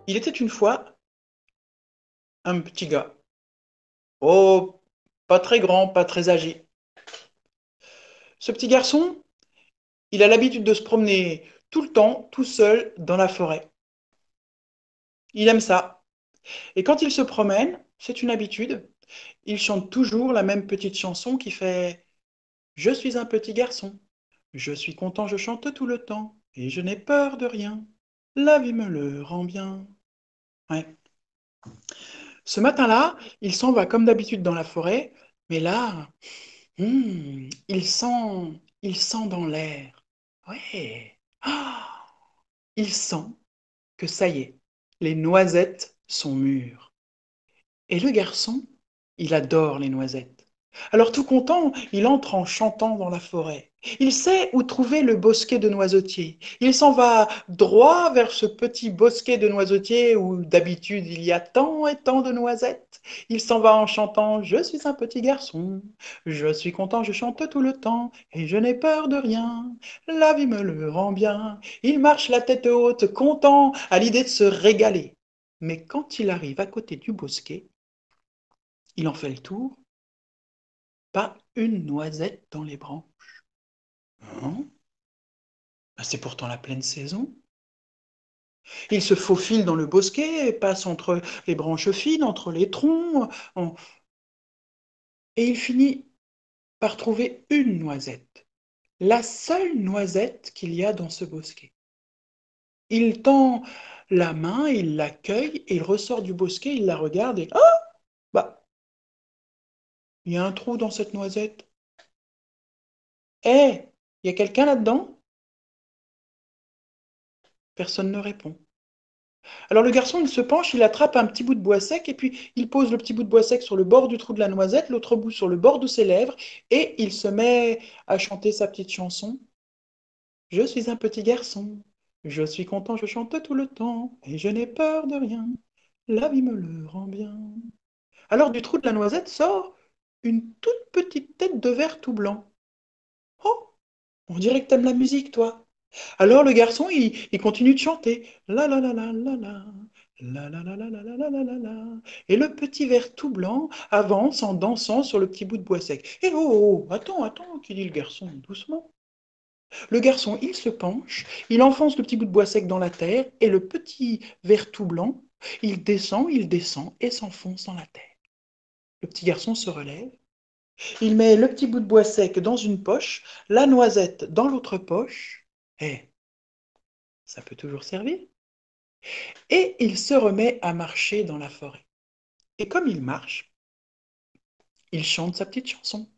Il était une fois un petit gars. Oh, pas très grand, pas très âgé. Ce petit garçon, il a l'habitude de se promener tout le temps, tout seul, dans la forêt. Il aime ça. Et quand il se promène, c'est une habitude, il chante toujours la même petite chanson qui fait Je suis un petit garçon, je suis content, je chante tout le temps, et je n'ai peur de rien. La vie me le rend bien. Ouais. Ce matin-là, il s'en va comme d'habitude dans la forêt, mais là, il sent dans l'air. Ouais. Ah, il sent que ça y est, les noisettes sont mûres. Et le garçon, il adore les noisettes. Alors tout content, il entre en chantant dans la forêt. Il sait où trouver le bosquet de noisetiers. Il s'en va droit vers ce petit bosquet de noisetiers où d'habitude il y a tant et tant de noisettes. Il s'en va en chantant Je suis un petit garçon, je suis content, je chante tout le temps, et je n'ai peur de rien. La vie me le rend bien. Il marche la tête haute, content, à l'idée de se régaler. Mais quand il arrive à côté du bosquet, il en fait le tour, pas une noisette dans les branches. Hein. Ben, c'est pourtant la pleine saison. Il se faufile dans le bosquet, passe entre les branches fines, entre les troncs, et il finit par trouver une noisette, la seule noisette qu'il y a dans ce bosquet. Il tend la main, il l'accueille, et il ressort du bosquet, il la regarde et ah, bah, il y a un trou dans cette noisette. Eh, il y a quelqu'un là-dedans? Personne ne répond. Alors le garçon, il se penche, il attrape un petit bout de bois sec et puis il pose le petit bout de bois sec sur le bord du trou de la noisette, l'autre bout sur le bord de ses lèvres et il se met à chanter sa petite chanson. Je suis un petit garçon, je suis content, je chante tout le temps et je n'ai peur de rien. La vie me le rend bien. Alors du trou de la noisette sort une toute petite tête de verre tout blanc. Oh, on dirait que t'aimes la musique, toi. Alors le garçon, il continue de chanter. La la la la la la. La la la la la la la la la la. Et le petit ver tout blanc avance en dansant sur le petit bout de bois sec. Eh oh, oh, attends, attends, qui dit le garçon, doucement. Le garçon, il se penche, il enfonce le petit bout de bois sec dans la terre, et le petit ver tout blanc, il descend et s'enfonce dans la terre. Le petit garçon se relève, il met le petit bout de bois sec dans une poche, la noisette dans l'autre poche. Eh, ça peut toujours servir. Et il se remet à marcher dans la forêt. Et comme il marche, il chante sa petite chanson.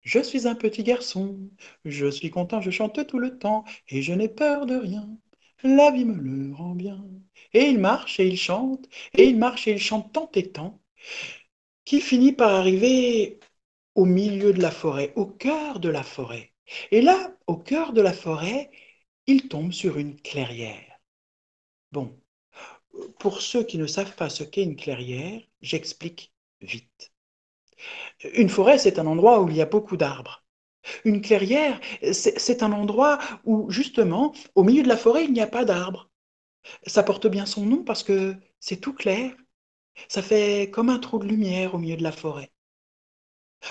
Je suis un petit garçon, je suis content, je chante tout le temps, et je n'ai peur de rien. La vie me le rend bien. Et il marche et il chante, et il marche et il chante tant et tant, qu'il finit par arriver au milieu de la forêt, au cœur de la forêt. Et là, au cœur de la forêt, il tombe sur une clairière. Bon, pour ceux qui ne savent pas ce qu'est une clairière, j'explique vite. Une forêt, c'est un endroit où il y a beaucoup d'arbres. Une clairière, c'est un endroit où, justement, au milieu de la forêt, il n'y a pas d'arbres. Ça porte bien son nom parce que c'est tout clair. Ça fait comme un trou de lumière au milieu de la forêt.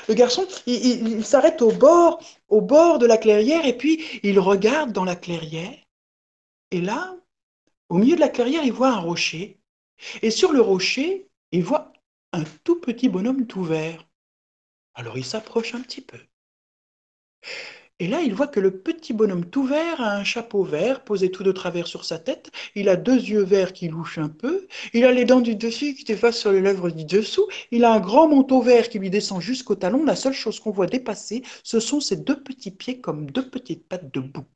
Le garçon, il s'arrête au bord de la clairière et puis il regarde dans la clairière. Et là, au milieu de la clairière, il voit un rocher. Et sur le rocher, il voit un tout petit bonhomme tout vert. Alors il s'approche un petit peu. Et là, il voit que le petit bonhomme tout vert a un chapeau vert posé tout de travers sur sa tête. Il a deux yeux verts qui louchent un peu. Il a les dents du dessus qui dépassent sur les lèvres du dessous. Il a un grand manteau vert qui lui descend jusqu'au talon. La seule chose qu'on voit dépasser, ce sont ses deux petits pieds comme deux petites pattes de bouc.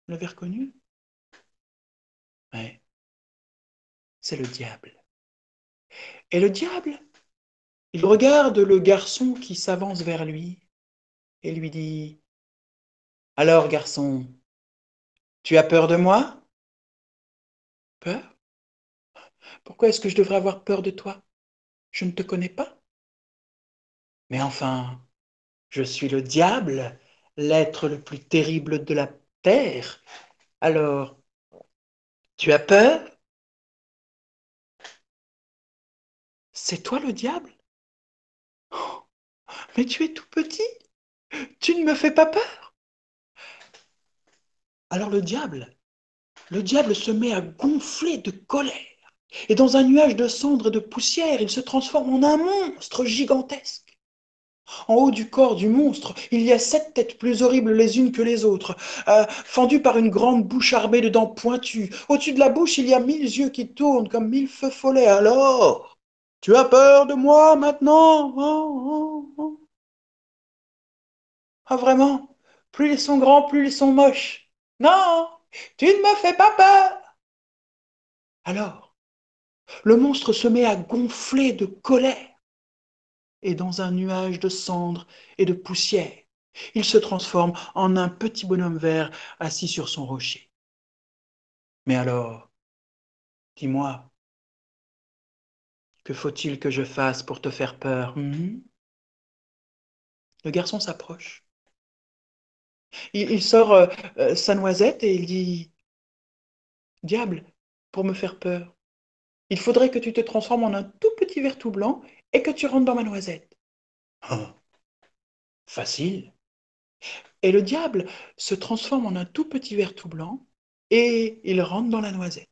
Vous l'avez reconnu? Ouais, c'est le diable. Et le diable, il regarde le garçon qui s'avance vers lui et lui dit, alors, garçon, tu as peur de moi? Peur? Pourquoi est-ce que je devrais avoir peur de toi? Je ne te connais pas. Mais enfin, je suis le diable, l'être le plus terrible de la terre. Alors, Tu as peur? C'est toi le diable? Oh, mais tu es tout petit, tu ne me fais pas peur. Alors le diable se met à gonfler de colère. Et dans un nuage de cendres et de poussière, il se transforme en un monstre gigantesque. En haut du corps du monstre, il y a 7 têtes plus horribles les unes que les autres, fendues par une grande bouche armée de dents pointues. Au-dessus de la bouche, il y a 1000 yeux qui tournent comme 1000 feux follets. Alors, tu as peur de moi maintenant? Ah vraiment? Plus ils sont grands, plus ils sont moches. Non, tu ne me fais pas peur. Alors, le monstre se met à gonfler de colère. Et dans un nuage de cendres et de poussière, il se transforme en un petit bonhomme vert assis sur son rocher. Mais alors, dis-moi, que faut-il que je fasse pour te faire peur? Le garçon s'approche. Il sort sa noisette et il dit, diable, pour me faire peur, il faudrait que tu te transformes en un tout petit ver tout blanc et que tu rentres dans ma noisette. Ah, facile. Et le diable se transforme en un tout petit ver tout blanc et il rentre dans la noisette.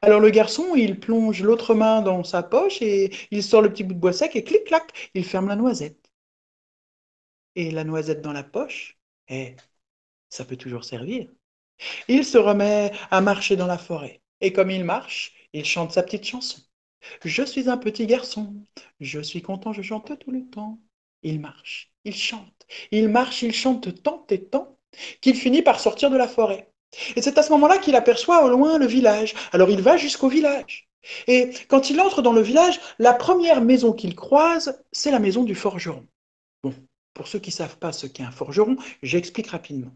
Alors le garçon, il plonge l'autre main dans sa poche et il sort le petit bout de bois sec et clic-clac, il ferme la noisette. Et la noisette dans la poche, ça peut toujours servir. Il se remet à marcher dans la forêt. Et comme il marche, il chante sa petite chanson. Je suis un petit garçon, je suis content, je chante tout le temps. Il marche, il chante, il marche, il chante tant et tant qu'il finit par sortir de la forêt. Et c'est à ce moment-là qu'il aperçoit au loin le village. Alors il va jusqu'au village. Et quand il entre dans le village, la première maison qu'il croise, c'est la maison du forgeron. Bon, pour ceux qui ne savent pas ce qu'est un forgeron, j'explique rapidement.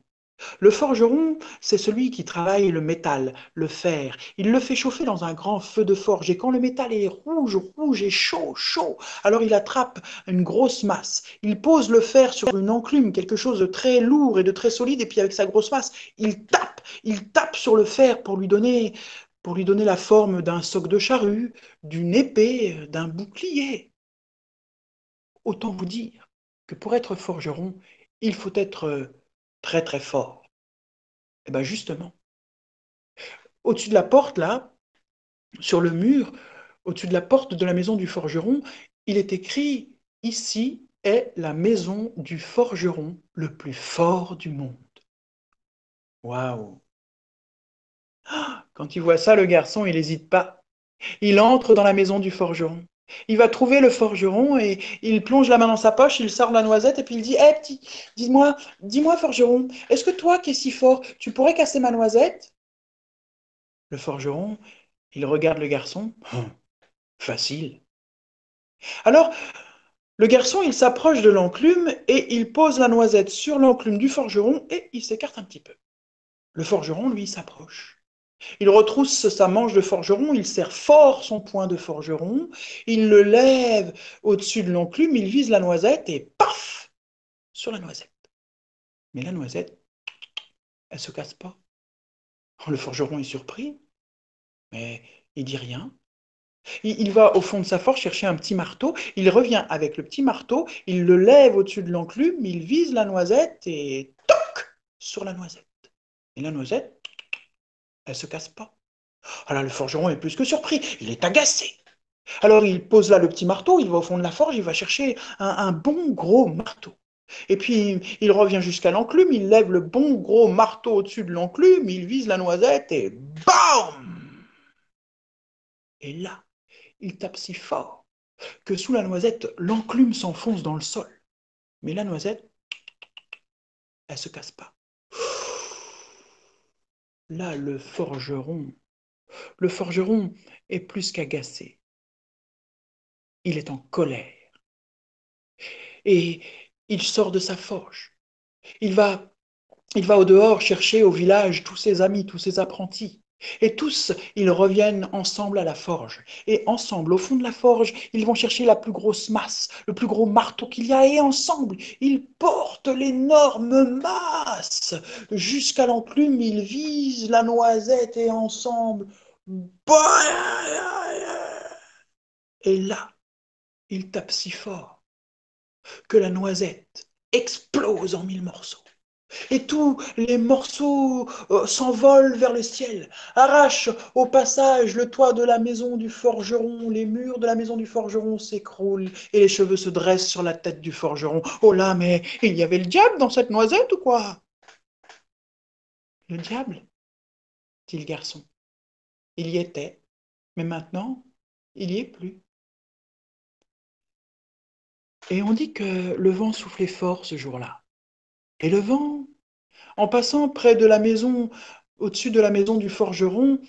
Le forgeron, c'est celui qui travaille le métal, le fer. Il le fait chauffer dans un grand feu de forge. Et quand le métal est rouge, rouge et chaud, chaud, alors il attrape une grosse masse. Il pose le fer sur une enclume, quelque chose de très lourd et de très solide. Et puis avec sa grosse masse, il tape sur le fer pour lui donner la forme d'un soc de charrue, d'une épée, d'un bouclier. Autant vous dire que pour être forgeron, il faut être très très fort. Et bien justement, au-dessus de la porte, là, sur le mur, au-dessus de la porte de la maison du forgeron, il est écrit, ici est la maison du forgeron le plus fort du monde. Waouh! Quand il voit ça, le garçon, il n'hésite pas. Il entre dans la maison du forgeron. Il va trouver le forgeron et il plonge la main dans sa poche, il sort la noisette et puis il dit, hé petit, dis-moi forgeron, est-ce que toi qui es si fort, tu pourrais casser ma noisette? Le forgeron, il regarde le garçon. Facile. Alors, le garçon, il s'approche de l'enclume et il pose la noisette sur l'enclume du forgeron et il s'écarte un petit peu. Le forgeron, lui, s'approche. Il retrousse sa manche de forgeron, il serre fort son poing de forgeron, il le lève au-dessus de l'enclume, il vise la noisette et paf sur la noisette. Mais la noisette, elle se casse pas. Le forgeron est surpris, mais il dit rien. Il va au fond de sa forge chercher un petit marteau, il revient avec le petit marteau, il le lève au-dessus de l'enclume, il vise la noisette et toc sur la noisette. Et la noisette, elle se casse pas. Alors le forgeron est plus que surpris, il est agacé. Alors il pose là le petit marteau, il va au fond de la forge, il va chercher un bon gros marteau. Et puis il revient jusqu'à l'enclume, il lève le bon gros marteau au-dessus de l'enclume, il vise la noisette et BAM! Et là, il tape si fort que sous la noisette, l'enclume s'enfonce dans le sol. Mais la noisette, elle se casse pas. Là, le forgeron est plus qu'agacé. Il est en colère. Et il sort de sa forge. Il va, il va au dehors chercher au village tous ses amis, tous ses apprentis. Et tous, ils reviennent ensemble à la forge. Et ensemble, au fond de la forge, ils vont chercher la plus grosse masse, le plus gros marteau qu'il y a. Et ensemble, ils portent l'énorme masse jusqu'à l'enclume. Ils visent la noisette et ensemble, Et là, il tape si fort que la noisette explose en mille morceaux. Et tous les morceaux s'envolent vers le ciel, arrachent au passage le toit de la maison du forgeron, les murs de la maison du forgeron s'écroulent et les cheveux se dressent sur la tête du forgeron. Oh là, mais il y avait le diable dans cette noisette ou quoi? Le diable, dit le garçon. Il y était, mais maintenant, il n'y est plus. Et on dit que le vent soufflait fort ce jour-là. Et le vent, en passant près de la maison, au-dessus de la maison du forgeron,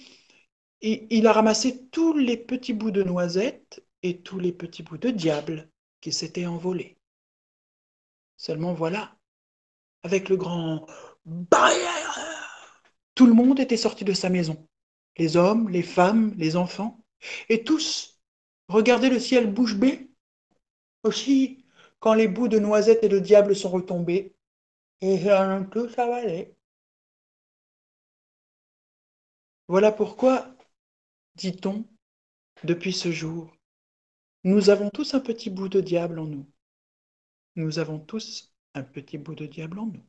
il a ramassé tous les petits bouts de noisettes et tous les petits bouts de diable qui s'étaient envolés. Seulement voilà, avec le grand barrière, tout le monde était sorti de sa maison. Les hommes, les femmes, les enfants, et tous regardaient le ciel bouche bée. Aussi, quand les bouts de noisettes et de diable sont retombés, ils en ont tous avalé. Voilà pourquoi, dit-on, depuis ce jour, nous avons tous un petit bout de diable en nous. Nous avons tous un petit bout de diable en nous.